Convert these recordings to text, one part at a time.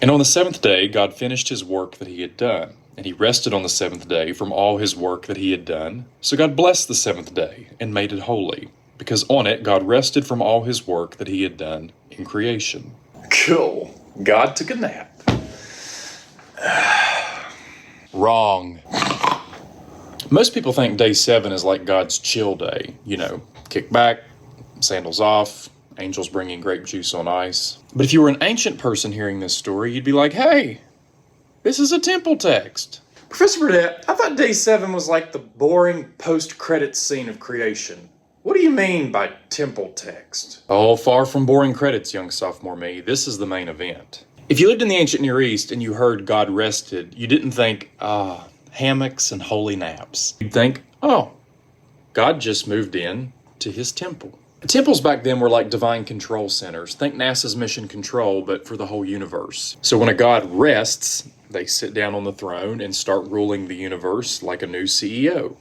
And on the seventh day, God finished his work that he had done, and he rested on the seventh day from all his work that he had done. So God blessed the seventh day and made it holy, because on it God rested from all his work that he had done in creation. Cool. God took a nap. Wrong. Most people think day 7 is like God's chill day. You know, kick back, sandals off, angels bringing grape juice on ice. But if you were an ancient person hearing this story, you'd be like, hey, this is a temple text. Professor Burdett, I thought day 7 was like the boring post-credits scene of creation. What do you mean by temple text? Oh, far from boring credits, young sophomore me. This is the main event. If you lived in the ancient Near East and you heard God rested, you didn't think, hammocks and holy naps. You'd think, oh, God just moved in to his temple. Temples back then were like divine control centers. Think NASA's Mission Control, but for the whole universe. So when a God rests, they sit down on the throne and start ruling the universe like a new CEO.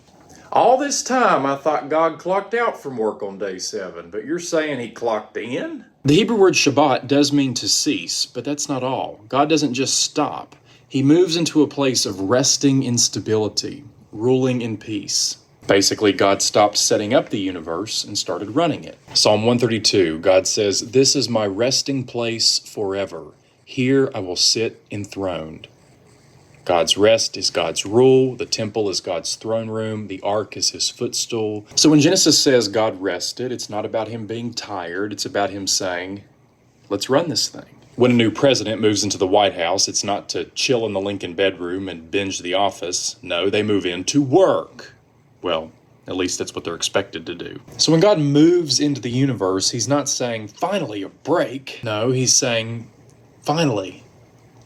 All this time, I thought God clocked out from work on day 7, but you're saying he clocked in? The Hebrew word Shabbat does mean to cease, but that's not all. God doesn't just stop. He moves into a place of resting in stability, ruling in peace. Basically, God stopped setting up the universe and started running it. Psalm 132, God says, "This is my resting place forever. Here I will sit enthroned." God's rest is God's rule, the temple is God's throne room, the ark is his footstool. So when Genesis says God rested, it's not about him being tired, it's about him saying, let's run this thing. When a new president moves into the White House, it's not to chill in the Lincoln bedroom and binge The Office. No, they move in to work. Well, at least that's what they're expected to do. So when God moves into the universe, he's not saying, finally, a break. No, he's saying, finally,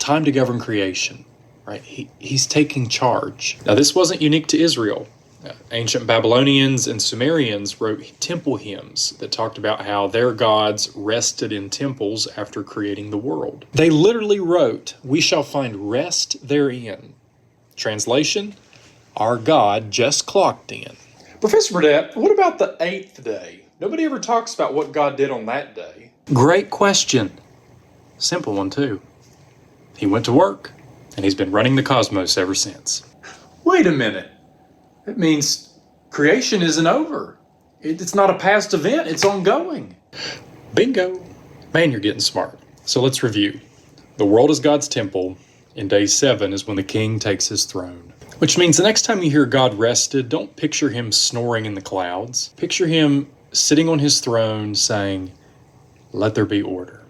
time to govern creation. Right? He's taking charge. Now, this wasn't unique to Israel. Ancient Babylonians and Sumerians wrote temple hymns that talked about how their gods rested in temples after creating the world. They literally wrote, "We shall find rest therein." Translation, our God just clocked in. Professor Burdett, what about the 8th day? Nobody ever talks about what God did on that day. Great question. Simple one, too. He went to work. And he's been running the cosmos ever since. Wait a minute. It means creation isn't over. It's not a past event, it's ongoing. Bingo. Man, you're getting smart. So let's review. The world is God's temple, and day 7 is when the king takes his throne. Which means the next time you hear God rested, don't picture him snoring in the clouds. Picture him sitting on his throne saying, let there be order.